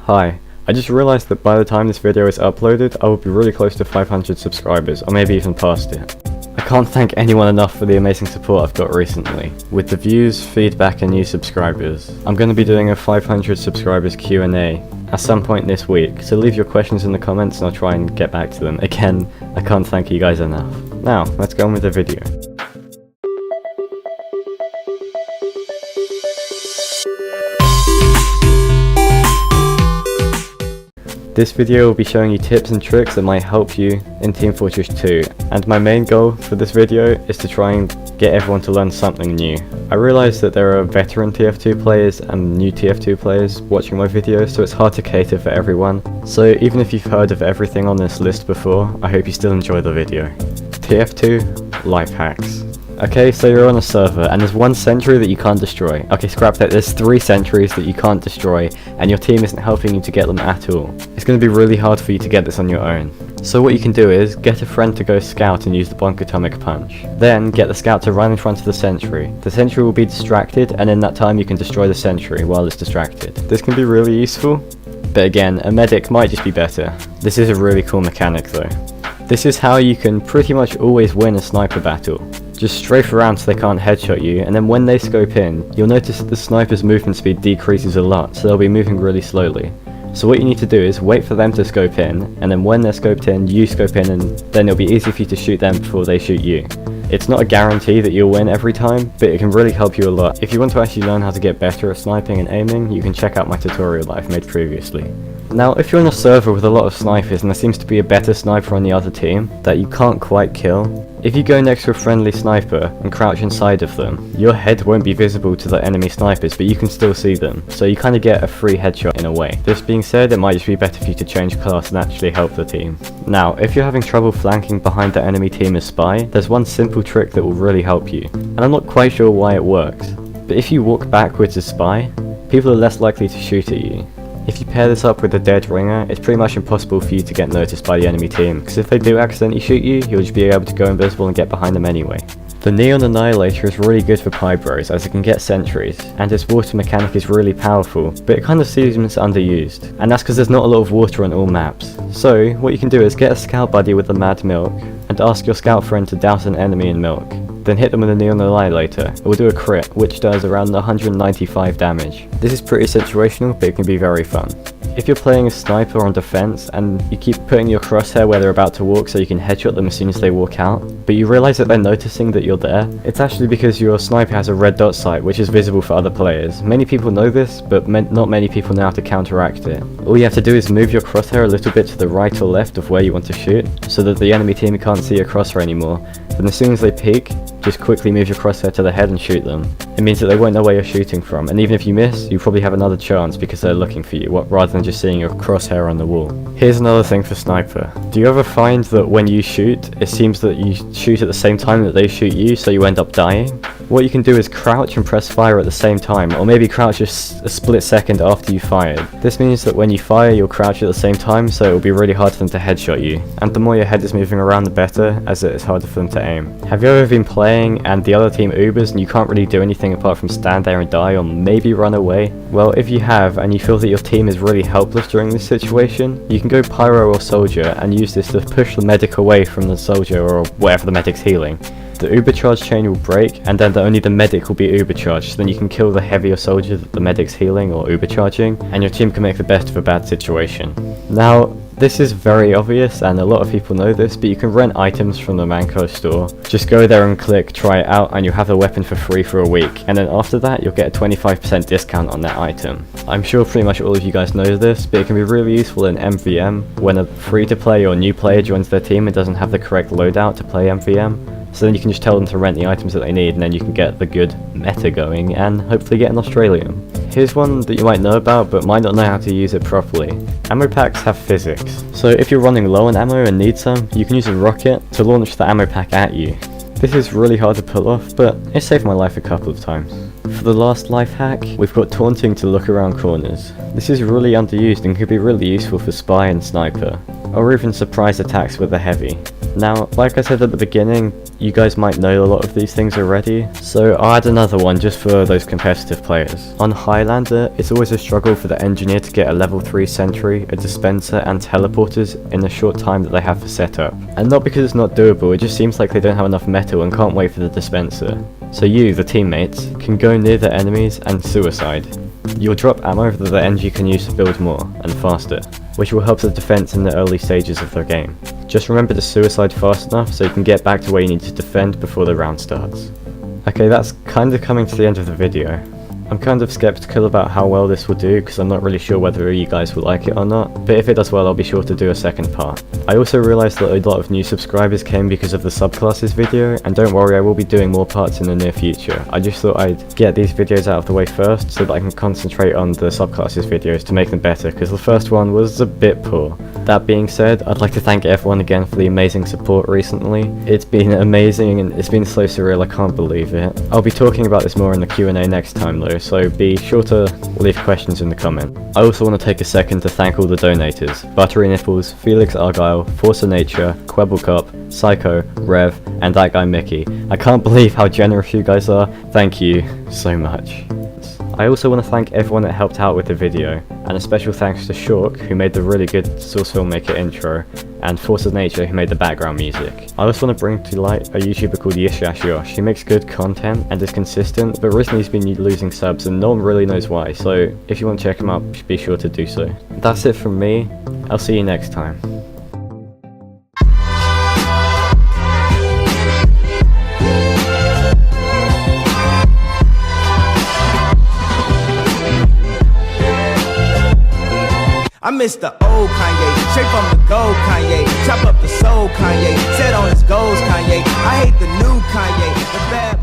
Hi, I just realized that by the time this video is uploaded, I will be really close to 500 subscribers, or maybe even past it. I can't thank anyone enough for the amazing support I've got recently. With the views, feedback and new subscribers. I'm going to be doing a 500 subscribers Q&A at some point this week, so leave your questions in the comments and I'll try and get back to them. Again, I can't thank you guys enough. Now, let's go on with the video. This video will be showing you tips and tricks that might help you in Team Fortress 2, and my main goal for this video is to try and get everyone to learn something new. I realise that there are veteran TF2 players and new TF2 players watching my videos, so it's hard to cater for everyone. So even if you've heard of everything on this list before, I hope you still enjoy the video. TF2 Life Hacks. Okay, so you're on a server, and there's one sentry that you can't destroy. Okay, scrap that, there's 3 sentries that you can't destroy, and your team isn't helping you to get them at all. It's going to be really hard for you to get this on your own. So what you can do is, get a friend to go scout and use the bonk atomic punch. Then, get the scout to run in front of the sentry. The sentry will be distracted, and in that time you can destroy the sentry while it's distracted. This can be really useful, but again, a medic might just be better. This is a really cool mechanic though. This is how you can pretty much always win a sniper battle. Just strafe around so they can't headshot you, and then when they scope in, you'll notice that the sniper's movement speed decreases a lot, so they'll be moving really slowly. So what you need to do is wait for them to scope in, and then when they're scoped in, you scope in, and then it'll be easy for you to shoot them before they shoot you. It's not a guarantee that you'll win every time, but it can really help you a lot. If you want to actually learn how to get better at sniping and aiming, you can check out my tutorial that I've made previously. Now, if you're on a server with a lot of snipers and there seems to be a better sniper on the other team that you can't quite kill, if you go next to a friendly sniper and crouch inside of them, your head won't be visible to the enemy snipers, but you can still see them, so you kind of get a free headshot in a way. This being said, it might just be better for you to change class and actually help the team. Now, if you're having trouble flanking behind the enemy team as spy, there's one simple trick that will really help you, and I'm not quite sure why it works, but if you walk backwards as spy, people are less likely to shoot at you. If you pair this up with a dead ringer, it's pretty much impossible for you to get noticed by the enemy team, because if they do accidentally shoot you, you'll just be able to go invisible and get behind them anyway. The Neon Annihilator is really good for pybros, as it can get sentries, and its water mechanic is really powerful, but it kind of seems underused, and that's because there's not a lot of water on all maps. So, what you can do is get a scout buddy with the mad milk, and ask your scout friend to douse an enemy in milk. Then hit them with a Neon Annihilator. It will do a crit, which does around 195 damage. This is pretty situational, but it can be very fun. If you're playing a sniper on defense, and you keep putting your crosshair where they're about to walk so you can headshot them as soon as they walk out, but you realise that they're noticing that you're there, it's actually because your sniper has a red dot sight which is visible for other players. Many people know this, but not many people know how to counteract it. All you have to do is move your crosshair a little bit to the right or left of where you want to shoot, so that the enemy team can't see your crosshair anymore. Then as soon as they peek, just quickly move your crosshair to the head and shoot them. It means that they won't know where you're shooting from, and even if you miss, you probably have another chance because they're looking for you, rather than just seeing your crosshair on the wall. Here's another thing for sniper. Do you ever find that when you shoot, it seems that you shoot at the same time that they shoot you, so you end up dying? What you can do is crouch and press fire at the same time, or maybe crouch just a split second after you fired. This means that when you fire, you'll crouch at the same time, so it will be really hard for them to headshot you. And the more your head is moving around, the better, as it is harder for them to aim. Have you ever been playing and the other team Ubers and you can't really do anything apart from stand there and die or maybe run away? Well, if you have and you feel that your team is really helpless during this situation, you can go pyro or soldier and use this to push the medic away from the soldier or whatever the medic's healing. The uber charge chain will break, and then only the medic will be uber charged, so then you can kill the heavier soldier that the medic's healing or uber charging, and your team can make the best of a bad situation. Now, this is very obvious and a lot of people know this, but you can rent items from the Manco store. Just go there and click try it out and you'll have the weapon for free for a week, and then after that you'll get a 25% discount on that item. I'm sure pretty much all of you guys know this, but it can be really useful in MVM when a free to play or new player joins their team and doesn't have the correct loadout to play MVM. So then you can just tell them to rent the items that they need, and then you can get the good meta going and hopefully get an Australian. Here's one that you might know about but might not know how to use it properly. Ammo packs have physics. So if you're running low on ammo and need some, you can use a rocket to launch the ammo pack at you. This is really hard to pull off, but it saved my life a couple of times. For the last life hack, we've got taunting to look around corners. This is really underused and could be really useful for spy and sniper, or even surprise attacks with a heavy. Now, like I said at the beginning, you guys might know a lot of these things already, so I'll add another one just for those competitive players. On Highlander, it's always a struggle for the engineer to get a level 3 sentry, a dispenser and teleporters in the short time that they have for setup. And not because it's not doable, it just seems like they don't have enough metal and can't wait for the dispenser. So you, the teammates, can go near the enemies and suicide. You'll drop ammo that the NG can use to build more, and faster, which will help the defense in the early stages of the game. Just remember to suicide fast enough so you can get back to where you need to defend before the round starts. Okay, that's kind of coming to the end of the video. I'm kind of skeptical about how well this will do because I'm not really sure whether you guys will like it or not, but if it does well I'll be sure to do a second part. I also realised that a lot of new subscribers came because of the subclasses video, and don't worry, I will be doing more parts in the near future. I just thought I'd get these videos out of the way first so that I can concentrate on the subclasses videos to make them better, because the first one was a bit poor. That being said, I'd like to thank everyone again for the amazing support recently. It's been amazing and it's been so surreal, I can't believe it. I'll be talking about this more in the Q&A next time though, so be sure to leave questions in the comment. I also want to take a second to thank all the donators: Buttery Nipples, Felix Argyle, Force of Nature, Quebblecop, Psycho, Rev, and that guy Mickey. I can't believe how generous you guys are. Thank you so much. I also want to thank everyone that helped out with the video, and a special thanks to Shork, who made the really good Source Filmmaker intro, and Force of Nature, who made the background music. I also want to bring to light a YouTuber called Yishyashyosh. He makes good content and is consistent, but recently he's been losing subs and no one really knows why, so if you want to check him out, be sure to do so. That's it from me. I'll see you next time. I miss the old Kanye, straight from the gold Kanye, chop up the soul Kanye, set on his goals Kanye, I hate the new Kanye, the bad